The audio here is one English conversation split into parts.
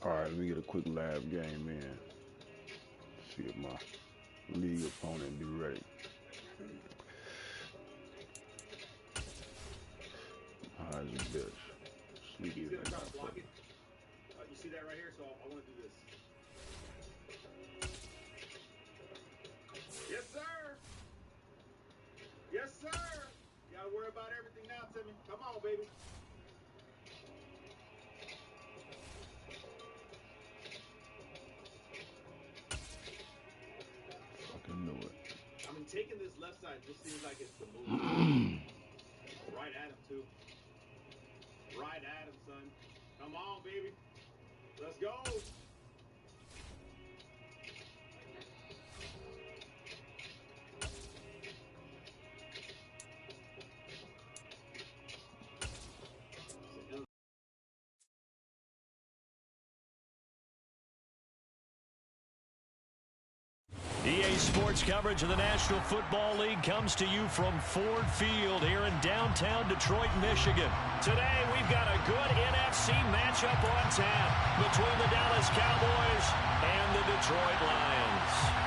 All right, let me get a quick live game in. See if my league opponent be ready. How's a bitch? Sneaky. You see that right here? So I want to do this. Yes, sir. Yes, sir. You gotta worry about everything now, Timmy. Come on, baby. Fucking knew it. I mean, taking this left side just seems like it's the move. Right at him, too. Right at him, son. Come on, baby. Let's go. EA Sports coverage of the National Football League comes to you from Ford Field here in downtown Detroit, Michigan. Today, we've got a good NFC matchup on tap between the Dallas Cowboys and the Detroit Lions.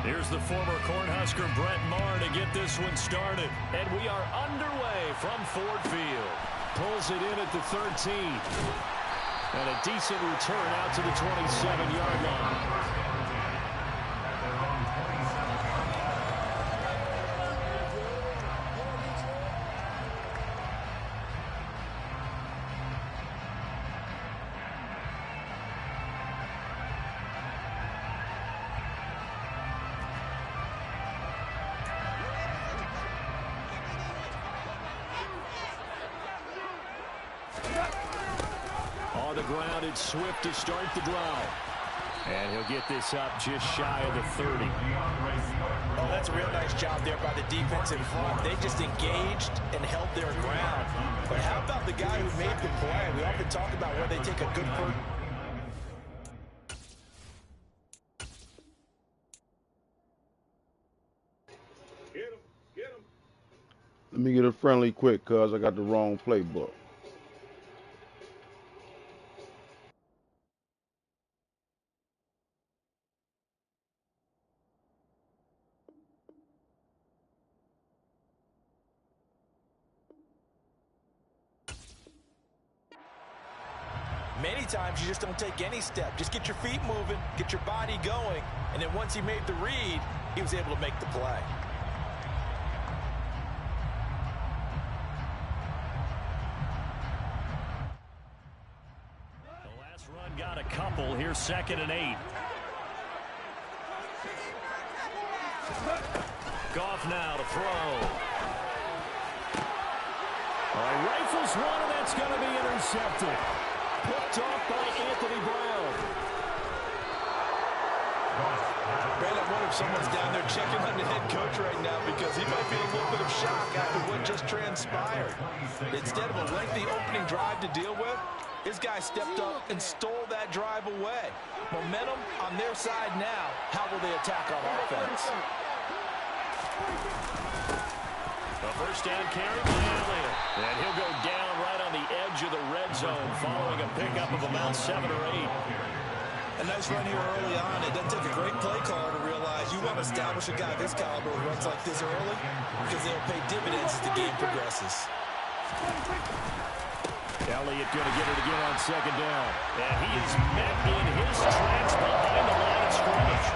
Here's the former Cornhusker Brett Maher to get this one started. And we are underway from Ford Field. Pulls it in at the 13. And a decent return out to the 27-yard line. On the ground, it's Swift to start the drive. And he'll get this up just shy of the 30. Oh, that's a real nice job there by the defense in front. They just engaged and held their ground. But how about the guy who made the play? We often talk about where they take a good first. Get him. Let me get a friendly quick, cuz I got the wrong playbook. Many times you just don't take any step. Just get your feet moving, get your body going, and then once he made the read, he was able to make the play. The last run got a couple. Here's 2nd and 8. Goff now to throw. All right, rifles one, and that's going to be intercepted. Picked off by Anthony Brown. Brandon, I wonder if someone's down there checking on the head coach right now because he might be in a little bit of shock after what just transpired. Instead of a lengthy opening drive to deal with, his guy stepped up and stole that drive away. Momentum on their side now. How will they attack on offense? A first down carry by Elliott. And he'll go down right on the edge of the red zone following a pickup of about 7 or 8. A nice run here early on. It doesn't take a great play caller to realize you want to establish a guy this caliber who runs like this early because they'll pay dividends as the game progresses. Elliott going to get it again on 2nd down. And he is met in his tracks behind the line of scrimmage.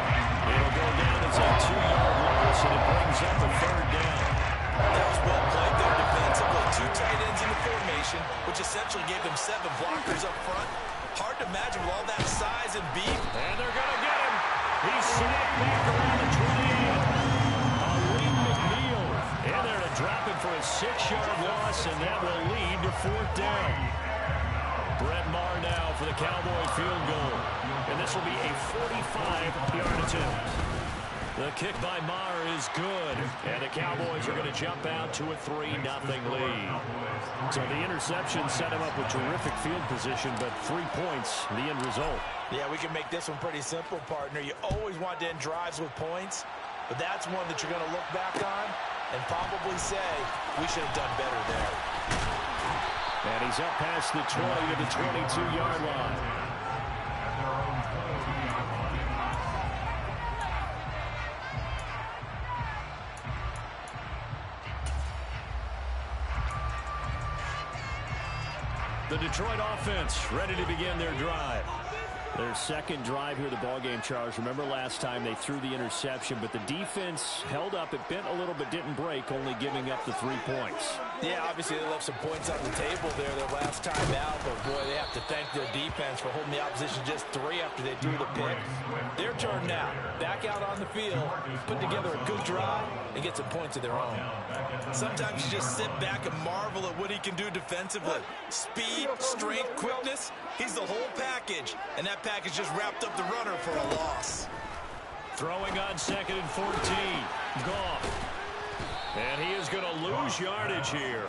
It'll go down as a 2-yard loss, and it brings up a 3rd down. That was well played there defensively. 2 tight ends in the formation, which essentially gave them 7 blockers up front. Hard to imagine with all that size and beef. And they're going to get him. He's snapped back around the 28. Aleem McNeil in there to drop it for a 6-yard loss, and that will lead to 4th down. Brett Maher now for the Cowboy field goal. And this will be a 45-yard attempt. The kick by Maher is good. And the Cowboys are going to jump out to a 3-0 lead. So the interception set him up with terrific field position, but 3 points, the end result. Yeah, we can make this one pretty simple, partner. You always want to end drives with points, but that's one that you're going to look back on and probably say, we should have done better there. And he's up past the 20 to the 22-yard line. The Detroit offense ready to begin their drive. Their second drive here of the ballgame, Charles. Remember last time they threw the interception, but the defense held up. It bent a little but didn't break, only giving up the 3 points. Yeah, obviously they left some points on the table there their last time out, but boy, they have to thank their defense for holding the opposition just 3 after they threw the pick. Their turn now. Back out on the field, put together a good drive, and get some points of their own. Sometimes you just sit back and marvel at what he can do defensively. Speed, strength, quickness, he's the whole package, and that package just wrapped up the runner for a loss. Throwing on 2nd and 14. Goff. And he is going to lose yardage here.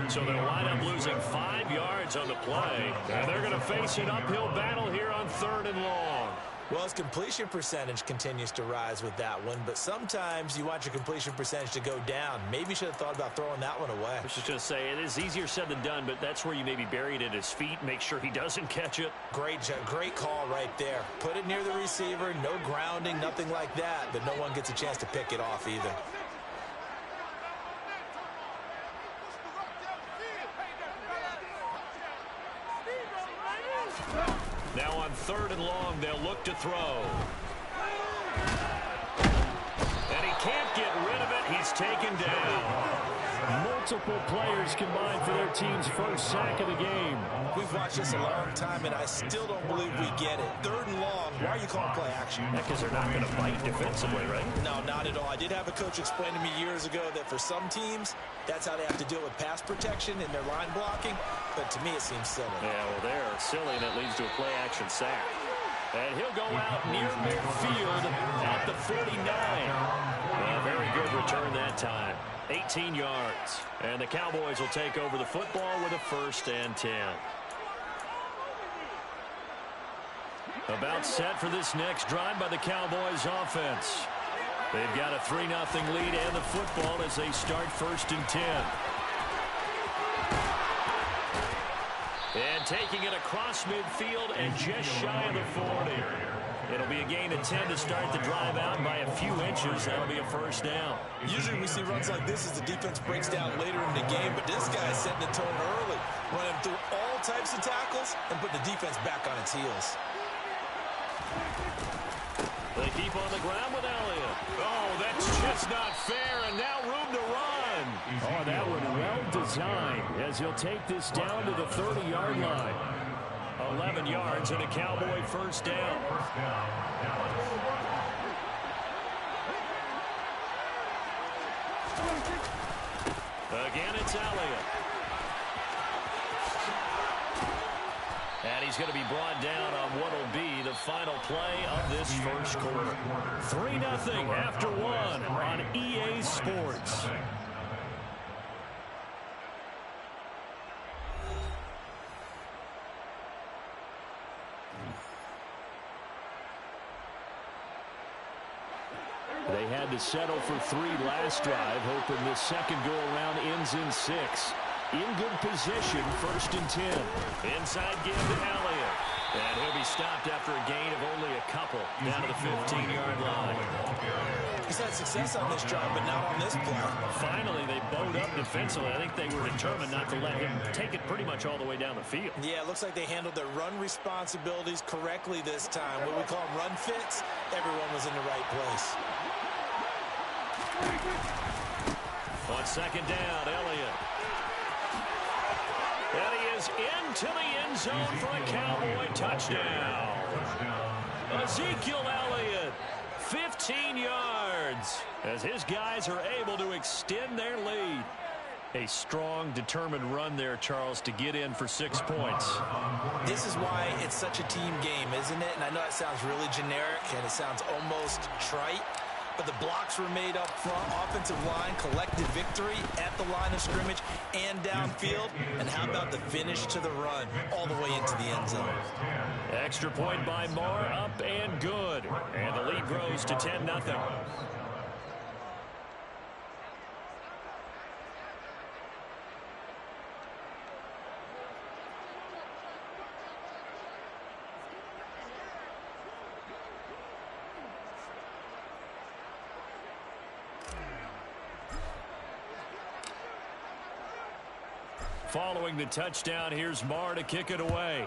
So they'll wind up losing 5 yards on the play. And they're going to face an uphill battle here on 3rd and long. Well, his completion percentage continues to rise with that one, but sometimes you want your completion percentage to go down. Maybe you should have thought about throwing that one away. I was just going to say, it is easier said than done, but that's where you maybe bury it at his feet, make sure he doesn't catch it. Great call right there. Put it near the receiver, no grounding, nothing like that, but no one gets a chance to pick it off either. Now on 3rd and long, they'll look to throw. And he can't get rid of it. He's taken down. Multiple players combined for their team's first sack of the game. We've watched this a long time, and I still don't believe we get it. 3rd and long, why are you calling play action? Because they're not going to bite defensively, right? No, not at all. I did have a coach explain to me years ago that for some teams, that's how they have to deal with pass protection in their line blocking. But to me, it seems silly. Yeah, well, they're silly, and it leads to a play-action sack. And he'll go out near midfield at the 49. A very good return that time. 18 yards. And the Cowboys will take over the football with a 1st and 10. About set for this next drive by the Cowboys offense. They've got a 3-0 lead and the football as they start 1st and 10. And taking it across midfield and just shy of the 40. It'll be a gain of 10 to start the drive out by a few inches. That'll be a 1st down. Usually we see runs like this as the defense breaks down later in the game, but this guy's setting the tone early, running through all types of tackles and put the defense back on its heels. They keep on the ground with Elliott. Oh, that's just not fair, and now room to run. Oh, that one well designed as he'll take this down to the 30-yard line. 11 yards and a Cowboy 1st down. Again, it's Elliott. And he's going to be brought down on what will be the final play of this 1st quarter. 3-0 after 1 on EA Sports. They had to settle for 3 last drive, hoping this second go-around ends in 6. In good position, 1st and 10. Inside give to Elliott. And he'll be stopped after a gain of only a couple down to the 15-yard line. He's had success on this drive, but not on this play. Finally, they bowed up defensively. I think they were determined not to let him take it pretty much all the way down the field. Yeah, it looks like they handled their run responsibilities correctly this time. What we call them run fits, everyone was in the right place. On 2nd down, Elliott. And he is into the end zone for a Cowboy touchdown. Ezekiel Elliott, 15 yards, as his guys are able to extend their lead. A strong, determined run there, Charles, to get in for 6 points. This is why it's such a team game, isn't it? And I know it sounds really generic and it sounds almost trite, but the blocks were made up front, offensive line, collective victory at the line of scrimmage and downfield. And how about the finish to the run all the way into the end zone? Extra point by Moore, up and good. And the lead grows to 10-0. Following the touchdown, here's Marr to kick it away.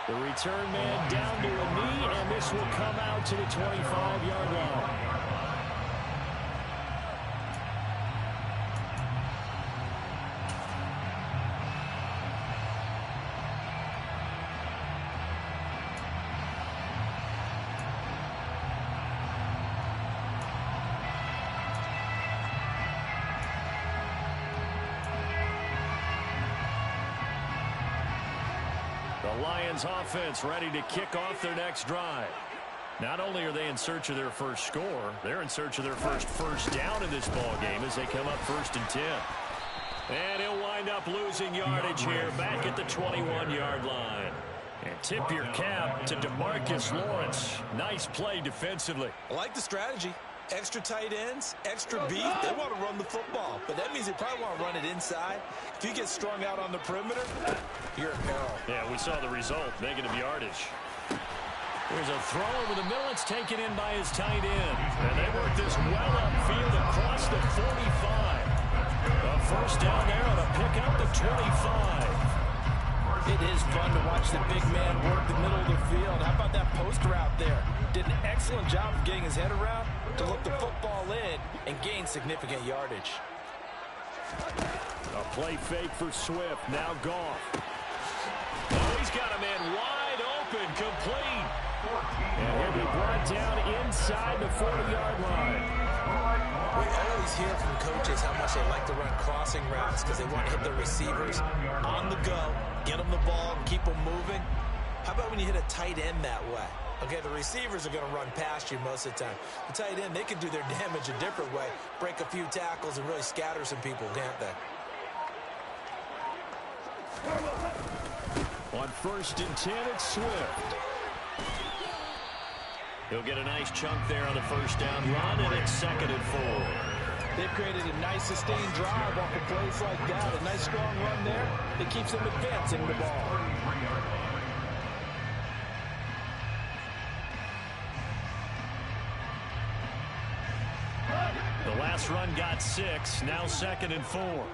The return man down to a knee, and this will come out to the 25-yard line. The Lions offense ready to kick off their next drive. Not only are they in search of their first score, they're in search of their first down in this ball game as they come up 1st and 10. And he'll wind up losing yardage here back at the 21-yard line. And tip your cap to DeMarcus Lawrence. Nice play defensively. I like the strategy. Extra tight ends, extra beef. They want to run the football, but that means they probably want to run it inside. If you get strung out on the perimeter, you're in peril. Yeah, we saw the result, negative yardage. There's a throw over the middle. It's taken in by his tight end. And they work this well upfield across the 45. A first down there on a pick up the 25. It is fun to watch the big man work the middle of the field. How about that post route there? Did an excellent job of getting his head around to look the football in and gain significant yardage. A play fake for Swift. Now Goff. Oh, he's got a man wide open, complete. And he'll be brought down inside the 40-yard line. We always hear from coaches how much they like to run crossing routes because they want to hit their receivers on the go, get them the ball, keep them moving. How about when you hit a tight end that way? Okay, the receivers are going to run past you most of the time. The tight end, they can do their damage a different way, break a few tackles and really scatter some people, can't they? On 1st and 10, it's Swift. He'll get a nice chunk there on the first down run, and it's 2nd and 4. They've created a nice sustained drive off of plays like that. A nice strong run there that keeps them advancing the ball. The last run got 6, now 2nd and 4.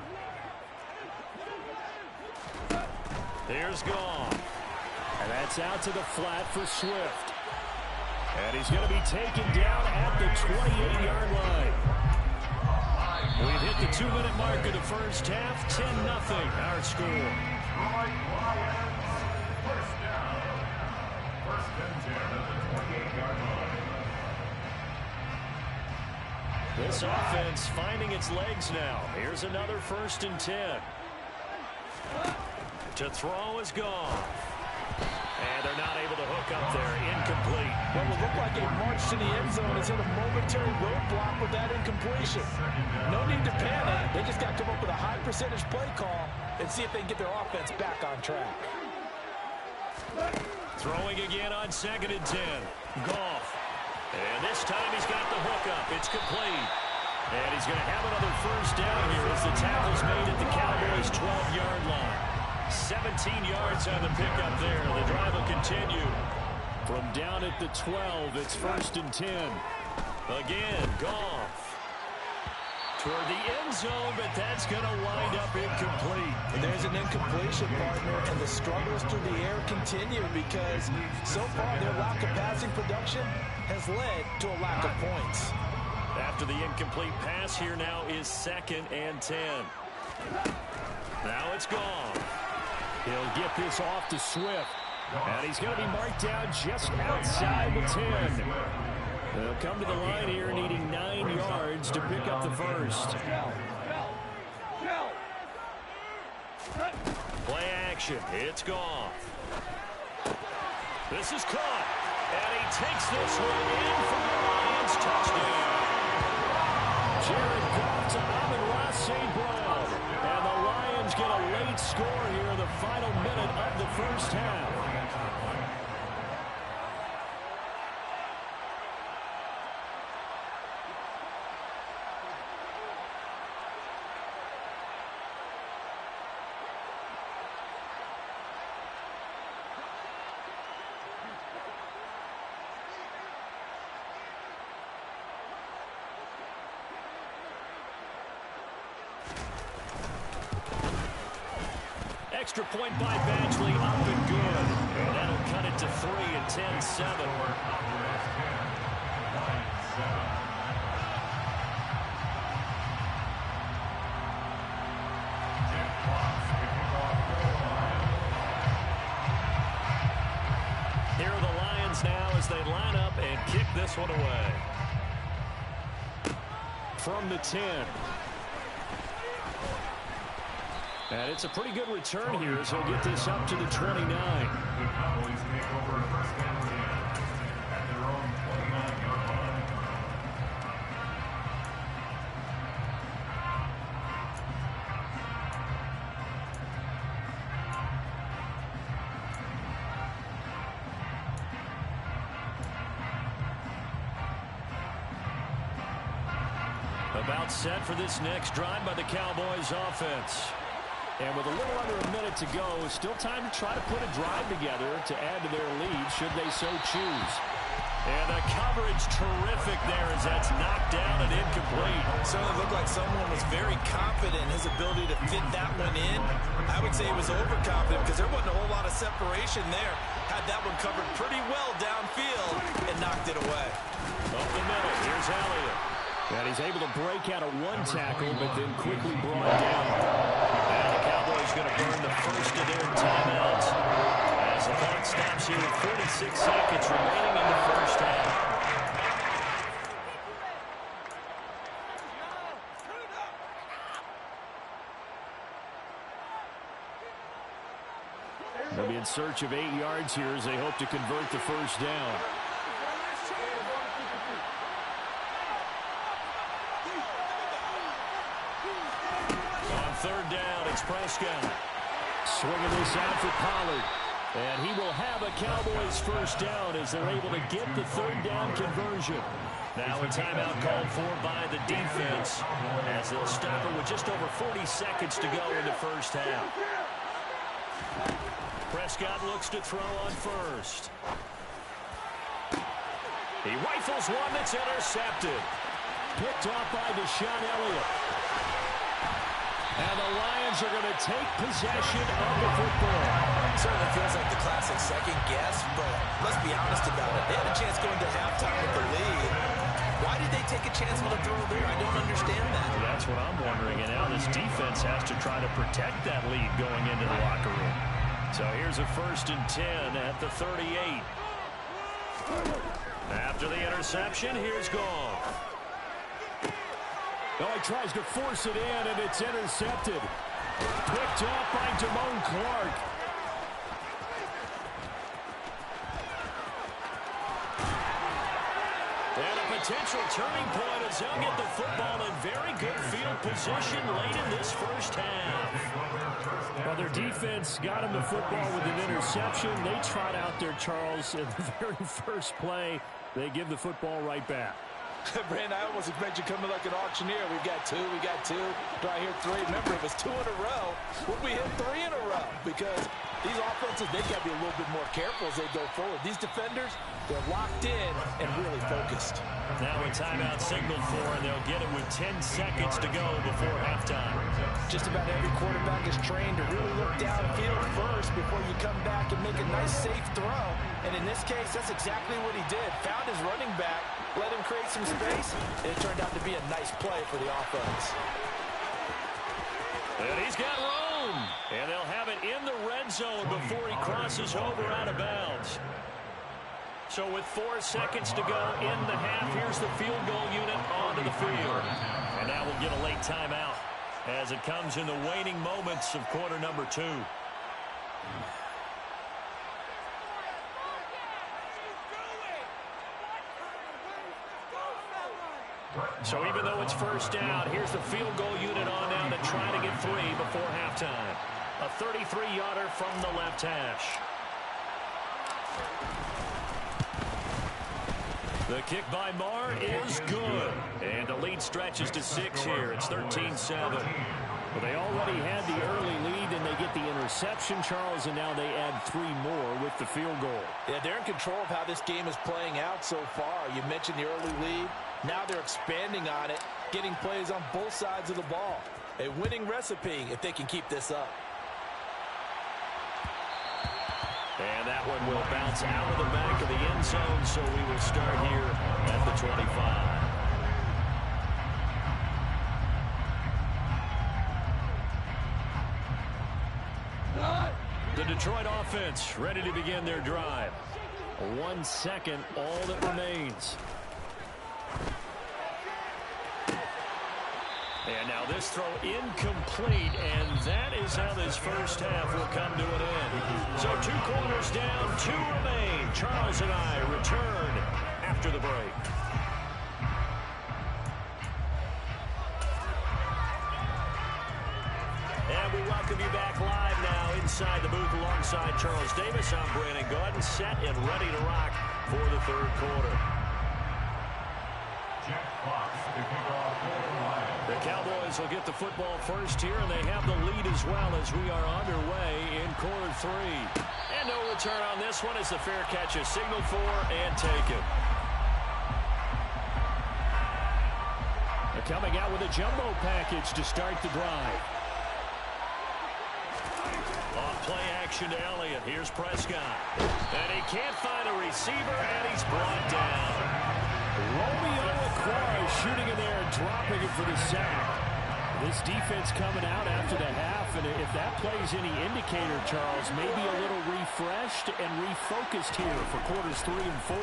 Here's Goff. And that's out to the flat for Swift. And he's going to be taken down at the 28-yard line. We've hit the 2-minute mark of the first half. 10-0 our score. First down. 1st and 10 at the 28-yard line. This offense finding its legs now. Here's another 1st and 10. To throw is Goff. And they're not able to hook up there. Incomplete. Well, it looked like a march to the end zone has hit a momentary roadblock with that incompletion. No need to panic. They just got to come up with a high percentage play call and see if they can get their offense back on track. Throwing again on 2nd and 10. Goff. And this time he's got the hookup. It's complete. And he's going to have another first down here as the tackle's made at the Cowboys' 12-yard line. 17 yards on the pickup there. The drive will continue. From down at the 12, it's 1st and 10. Again, Goff. Toward the end zone, but that's going to wind up incomplete. And there's an incompletion, partner, and the struggles through the air continue because so far their lack of passing production has led to a lack of points. After the incomplete pass, here now is 2nd and 10. Now it's Goff. He'll get this off to Swift. And he's going to be marked down just outside the 10. They'll come to the line here needing 9 yards to pick up the first. Play action. It's gone. This is caught. And he takes this one in for the Lions touchdown. Jared Goff to Amon-Ra St. Brown. And the Lions get a late score here in the final minute of the first half. Extra point by Badgley, up and good. And that'll cut it to 3 and 10-7. Here are the Lions now as they line up and kick this one away. From the 10. And it's a pretty good return here as he'll get this up to the 29. The Cowboys take over first and 10 at their own 29-yard line. About set for this next drive by the Cowboys offense. And with a little under a minute to go, still time to try to put a drive together to add to their lead should they so choose. And the coverage terrific there as that's knocked down and incomplete. Certainly looked like someone was very confident in his ability to fit that one in. I would say he was overconfident because there wasn't a whole lot of separation there. Had that one covered pretty well downfield and knocked it away. Up the middle, here's Elliott. And he's able to break out of one tackle, but then quickly brought down. And the Cowboys going to burn the first of their timeouts as the clock stops here with 46 seconds remaining in the first half. They'll be in search of 8 yards here as they hope to convert the first down. Third down, it's Prescott. Swinging this out for Pollard. And he will have a Cowboys first down as they're able to get the third down conversion. Now a timeout called for by the defense as they'll stop it with just over 40 seconds to go in the first half. Prescott looks to throw on first. He rifles one that's intercepted. Picked off by Deshaun Elliott. And the Lions are going to take possession of the football. Certainly feels like the classic second guess, but let's be honest about it. They had a chance going to halftime with the lead. Why did they take a chance with a throw there? I don't understand that. Well, that's what I'm wondering. And now this defense has to try to protect that lead going into the locker room. So here's a 1st and 10 at the 38. After the interception, here's Goff. Oh, he tries to force it in, and it's intercepted. Picked off by Damone Clark. And a potential turning point as they'll get the football in very good field position late in this first half. Well, their defense got him the football with an interception. They trot out there, Charles, in the very first play. They give the football right back. Brandon, I almost expect you coming like an auctioneer. We got two. Do I hear 3? Remember, if it's 2 in a row, would we hit 3 in a row? Because these offenses, they've got to be a little bit more careful as they go forward. These defenders, they're locked in and really focused. Now a timeout signaled for, and they'll get it with 10 seconds to go before halftime. Just about every quarterback is trained to really look downfield first before you come back and make a nice, safe throw. And in this case, that's exactly what he did. Found his running back, let him create some space, and it turned out to be a nice play for the offense. And he's got room. And they'll have it in the red end zone before he crosses over out of bounds. So with 4 seconds to go in the half, here's the field goal unit onto the field. And now we'll get a late timeout as it comes in the waning moments of quarter number 2. So even though it's first down, here's the field goal unit on now to try to get 3 before halftime. A 33-yarder from the left hash. The kick by Marr is good. And the lead stretches to 6 here. It's 13-7. Well, they already had the early lead, and they get the interception, Charles, and now they add 3 more with the field goal. Yeah, they're in control of how this game is playing out so far. You mentioned the early lead. Now they're expanding on it, getting plays on both sides of the ball. A winning recipe if they can keep this up. And that one will bounce out of the back of the end zone, so we will start here at the 25. The Detroit offense ready to begin their drive. 1 second, all that remains. And now this throw incomplete, and that is how this first half will come to an end. So 2 quarters down, 2 remain. Charles and I return after the break. And we welcome you back live now inside the booth alongside Charles Davis. I'm Brandon Gaudin, set and ready to rock for the third quarter. The Cowboys will get the football first here, and they have the lead as well as we are underway in quarter 3. And no return on this one as the fair catch is signaled for and taken. They're coming out with a jumbo package to start the drive. Off play action to Elliott. Here's Prescott. And he can't find a receiver, and he's brought down. Romeo Okwara shooting in there and dropping it for the sack. This defense coming out after the half, and if that plays any indicator, Charles, maybe a little refreshed and refocused here for quarters 3 and 4.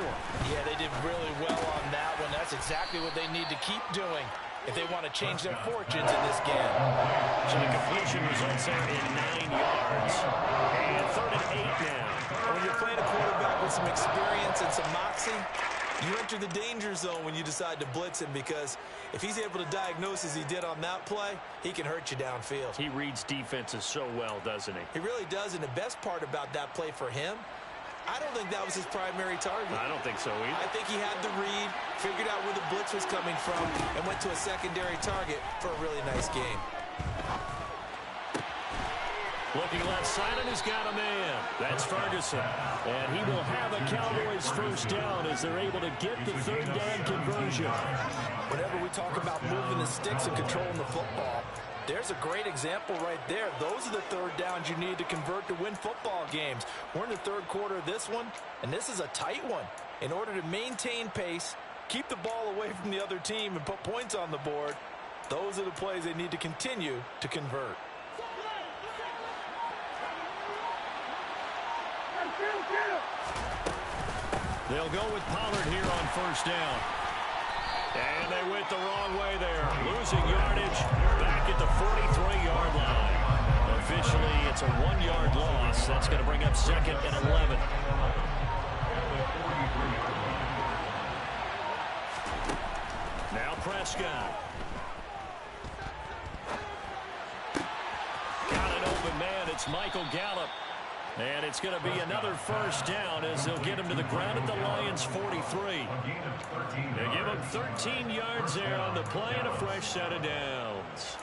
Yeah, they did really well on that one. That's exactly what they need to keep doing if they want to change their fortunes in this game. So the completion results there in 9 yards. And 3rd and 8 now. When you're playing a quarterback with some experience and some moxie, you enter the danger zone when you decide to blitz him, because if he's able to diagnose as he did on that play, he can hurt you downfield. He reads defenses so well, doesn't he? He really does, and the best part about that play for him, I don't think that was his primary target. I don't think so either. I think he had the read, figured out where the blitz was coming from, and went to a secondary target for a really nice game. Looking left side, and he's got a man. That's Ferguson. And he will have a Cowboys first down as they're able to get the 3rd down conversion. Whenever we talk about moving the sticks and controlling the football, there's a great example right there. Those are the 3rd downs you need to convert to win football games. We're in the 3rd quarter of this one, and this is a tight one. In order to maintain pace, keep the ball away from the other team, and put points on the board, those are the plays they need to continue to convert. They'll go with Pollard here on first down. And they went the wrong way there. Losing yardage back at the 43-yard line. Officially, it's a 1-yard loss. That's going to bring up 2nd and 11. Now Prescott. Got an open man. It's Michael Gallup. And it's going to be another first down as they'll get him to the ground at the Lions' 43. They give him 13 yards there on the play and a fresh set of downs.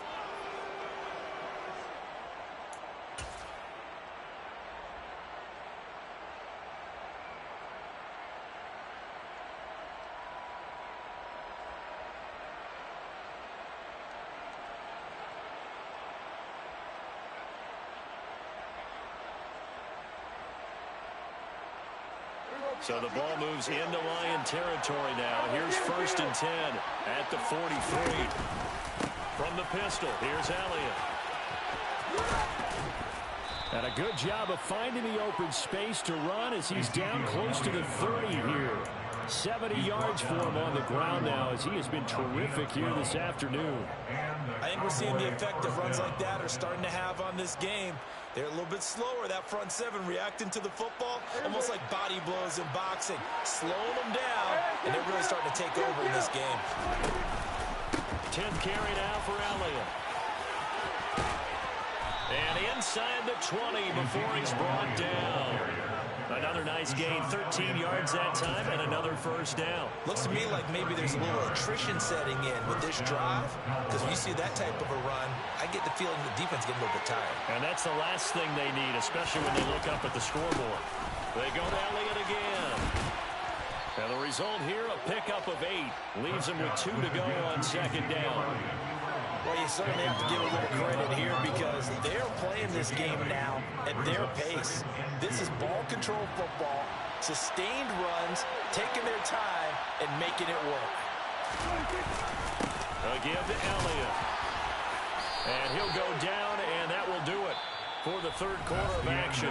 So the ball moves into Lion territory now. Here's 1st and 10 at the 43. From the pistol, here's Elliott. And a good job of finding the open space to run as he's down close to the 30 here. 70 yards for him on the ground now as he has been terrific here this afternoon. I think we're seeing the effect that runs like that are starting to have on this game. They're a little bit slower, that front seven reacting to the football, almost like body blows in boxing, slowing them down, and they're really starting to take over in this game. 10th carry now for Elliott. And inside the 20 before he's brought down. Another nice gain, 13 yards that time, and another first down. Looks to me like maybe there's a little attrition setting in with this drive, because when you see that type of a run, I get the feeling the defense getting a little bit tired. And that's the last thing they need, especially when they look up at the scoreboard. They go to Elliott again. And the result here, a pickup of 8. Leaves them with 2 to go on second down. Well, you certainly have to give a little credit here because they're playing this game now at their pace. This is ball control football, sustained runs, taking their time, and making it work. A give to Elliott. And he'll go down, and that will do it for the third quarter of action.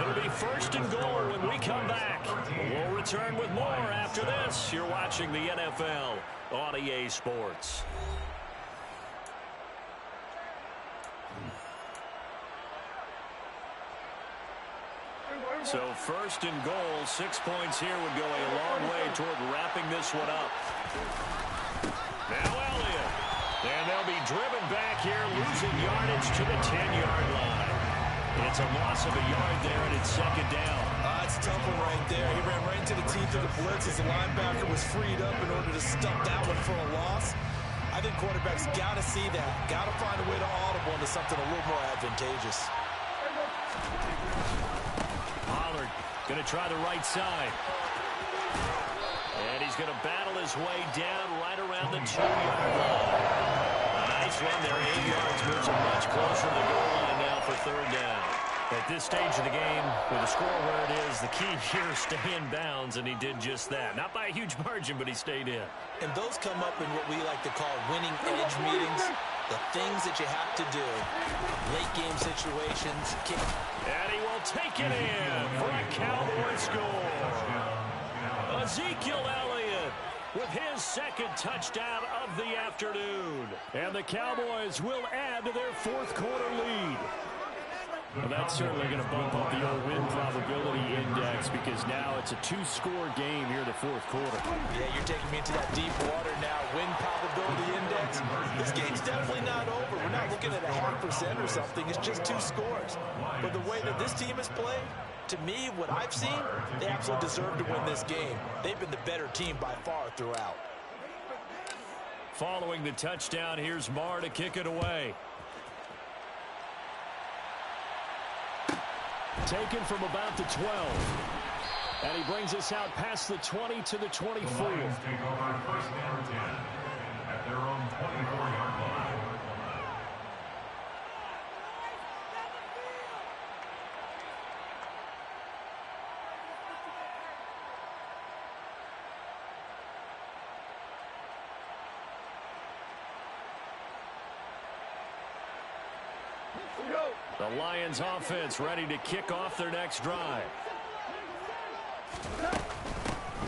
It'll be first and goal when we come back. We'll return with more after this. You're watching the NFL on EA Sports. So first and goal, 6 points here would go a long way toward wrapping this one up. Now Elliott. And they'll be driven back here, losing yardage to the 10-yard line. It's a loss of a yard there, and it's second down. It's a tough one right there. He ran right into the teeth of the blitz as the linebacker was freed up in order to stop that one for a loss. I think quarterbacks got to see that. Got to find a way to audible into something a little more advantageous. Pollard going to try the right side. And he's going to battle his way down right around the 2-yard line. A nice run there, 8 yards, moves him much closer to the goal line now for third down. At this stage of the game, with the score where it is, the key here is stay in bounds, and he did just that. Not by a huge margin, but he stayed in. And those come up in what we like to call winning edge meetings. The things that you have to do. Late game situations. And he will take it in for a Cowboy score. Ezekiel Elliott with his second touchdown of the afternoon. And the Cowboys will add to their fourth quarter lead. Well, that's certainly going to bump up the old win probability index because now it's a 2-score game here in the fourth quarter. Yeah, you're taking me into that deep water now. Win probability index. This game's definitely not over. We're not looking at a 0.5% or something. It's just 2 scores. But the way that this team has played, to me, what I've seen, they absolutely deserve to win this game. They've been the better team by far throughout. Following the touchdown, here's Marr to kick it away. Taken from about the 12. And he brings us out past the 20 to the 24. The Lions take over first down 10 at their own 24-yard line. The Lions offense ready to kick off their next drive.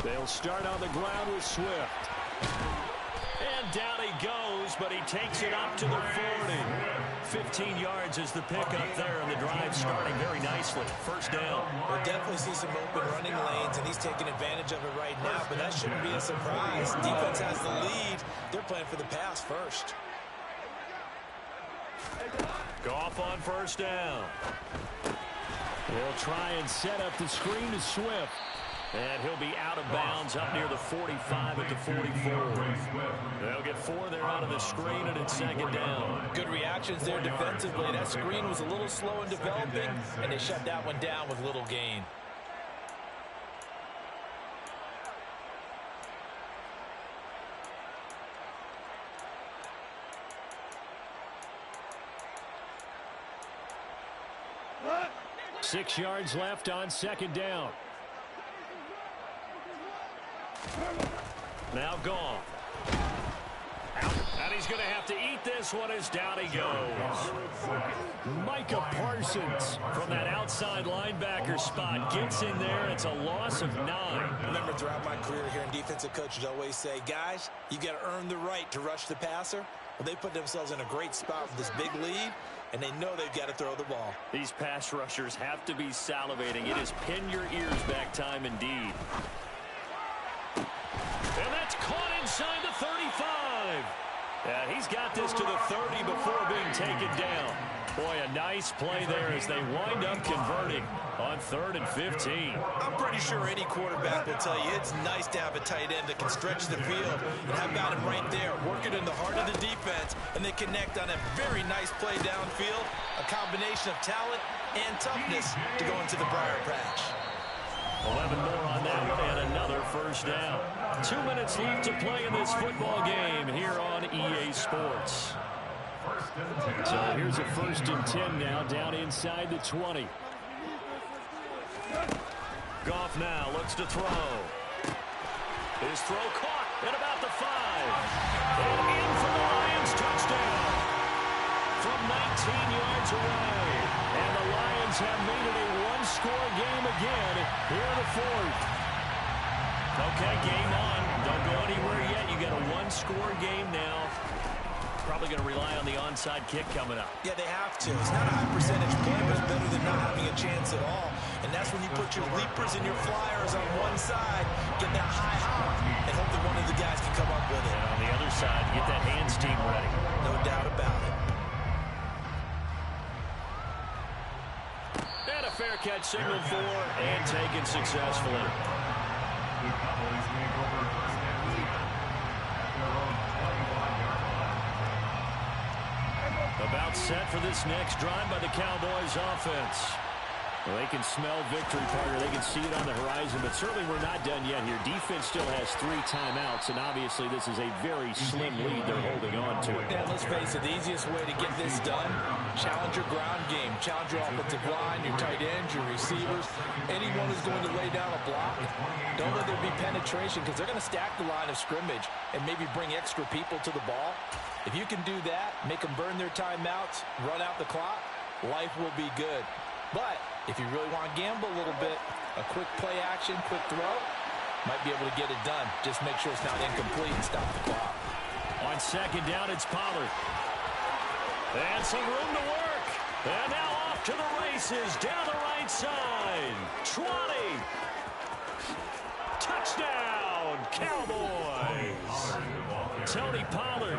They'll start on the ground with Swift. And down he goes, but he takes it up to the 40. 15 yards is the pickup there, and the drive starting very nicely. First down. We'll definitely see some open running lanes, and he's taking advantage of it right now, but that shouldn't be a surprise. Defense has the lead. They're playing for the pass first. Goff on first down. They'll try and set up the screen to Swift. And he'll be out of bounds up near the 45 at the 44. They'll get 4 there out of the screen, and it's second down. Good reactions there defensively. That screen was a little slow in developing, and they shut that one down with little gain. What? 6 yards left on second down. Now Goff. And he's going to have to eat this one as down he goes. Micah Parsons from that outside linebacker spot gets in there. It's a loss of 9. Remember, throughout my career here in defensive coaches always say, guys, you got to earn the right to rush the passer. Well, they put themselves in a great spot with this big lead, and they know they've got to throw the ball. These pass rushers have to be salivating. It is pin your ears back time indeed. And that's caught inside the 35. Yeah, he's got this to the 30 before being taken down. Boy, a nice play there as they wind up converting on 3rd and 15. I'm pretty sure any quarterback will tell you it's nice to have a tight end that can stretch the field. And how about him right there, working in the heart of the defense, and they connect on a very nice play downfield, a combination of talent and toughness to go into the briar patch. 11 more on that one and another first down. 2 minutes left to play in this football game here on EA Sports. So here's a 1st and 10 now, down inside the 20. Goff now looks to throw. His throw caught at about the 5. And in for the Lions, touchdown. From 19 yards away. And the Lions have made it a one-score game again here in the 4th. Okay, game on. Don't go anywhere yet. You got a one-score game now. Probably going to rely on the onside kick coming up. Yeah, they have to. It's not a high percentage play, but it's better than not having a chance at all. And that's when you put your leapers and your flyers on one side, get that high hop, and hope that one of the guys can come up with it. And on the other side, get that hands team ready. No doubt about it. And a fair catch signaled for and taken successfully. The Cowboys take over 1st and 10 at their own 25-yard line. About set for this next drive by the Cowboys offense. Well, they can smell victory, partner. They can see it on the horizon, but certainly we're not done yet here. Defense still has 3 timeouts, and obviously this is a very slim lead they're holding on to. Yeah, let's face it, the easiest way to get this done, challenge your ground game, challenge your offensive line, your tight ends, your receivers, anyone who's going to lay down a block. Don't let there be penetration because they're going to stack the line of scrimmage and maybe bring extra people to the ball. If you can do that, make them burn their timeouts, run out the clock, life will be good. But if you really want to gamble a little bit, a quick play action, quick throw, might be able to get it done. Just make sure it's not incomplete and stop the clock. On 2nd down, it's Pollard. And some room to work. And now off to the races down the right side. 20. Touchdown, Cowboys. Tony Pollard,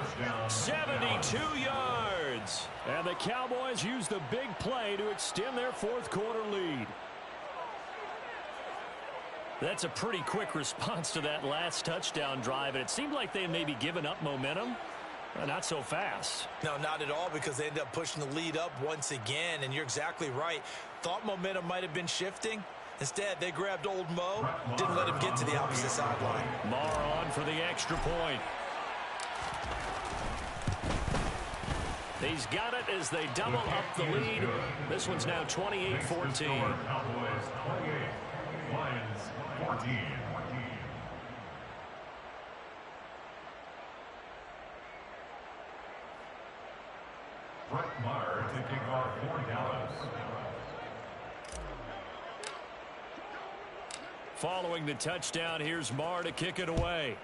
72 yards. And the Cowboys use the big play to extend their 4th quarter lead. That's a pretty quick response to that last touchdown drive, and it seemed like they had maybe given up momentum. Not so fast. No, not at all, because they ended up pushing the lead up once again, and you're exactly right. Thought momentum might have been shifting. Instead, they grabbed old Mo, didn't let him get to the opposite sideline. Marr on for the extra point. He's got it as they double up the lead. This one's now 28-14. Cowboys 28, Lions 14. Brett Maher to kick off for Dallas. Following the touchdown, here's Marr to kick it away.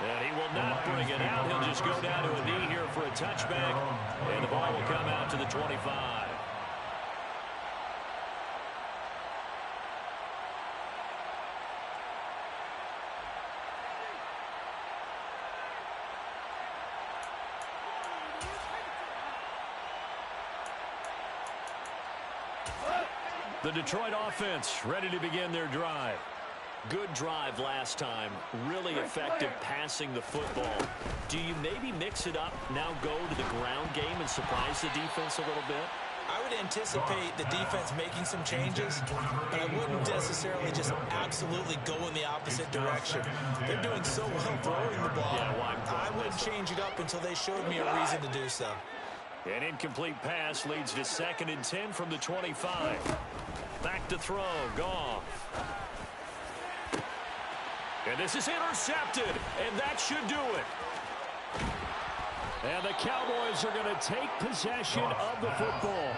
And he will not bring it out. He'll just go down to a knee here for a touchback. And the ball will come out to the 25. The Detroit offense ready to begin their drive. Good drive last time. Really effective passing the football. Do you maybe mix it up, now go to the ground game and surprise the defense a little bit? I would anticipate the defense making some changes, but I wouldn't necessarily just absolutely go in the opposite direction. They're doing so well throwing the ball. Yeah, well, I wouldn't change it up until they showed me a reason to do so. An incomplete pass leads to 2nd and 10 from the 25. Back to throw, Goff. And this is intercepted, and that should do it. And the Cowboys are going to take possession of the football.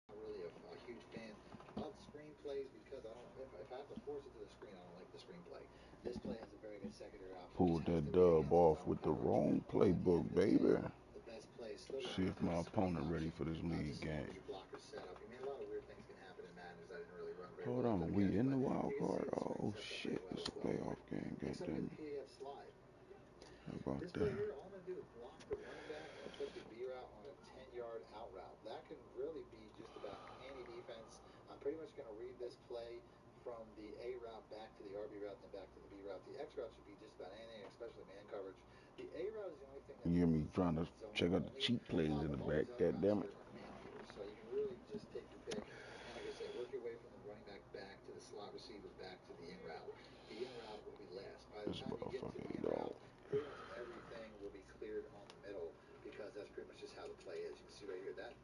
A huge fan of screenplays because I don't. If I have to force it to the screen, I don't like the screenplay. This play has a very good secondary option. Pulled that dub off with the wrong playbook, baby. The best play still See if my opponent ready for this league game. blocker setup. I mean, a lot of weird things can happen in Madden. I didn't really run very Hold well. on, we in the wild card? Oh shit, it's a playoff game, goddamn it. How about This that? play here, all I'm going to do is block the running back and put the B route on a 10-yard out route. That can really be just about any defense. I'm pretty much going to read this play from the A route back to the RB route, then back to the B route. The X route should be just about anything, especially man coverage. The A route is the only thing that... You hear me trying to check out the cheat plays in the back, goddamn it. So you can really just take your pick. And like I said, work your way from the running back to the slot receiver, back to the in route. The in route will be last. By the This time you get to the motherfucking in dog. route, pretty much everything will be cleared on the middle because that's pretty much just how the play is. You can see right here that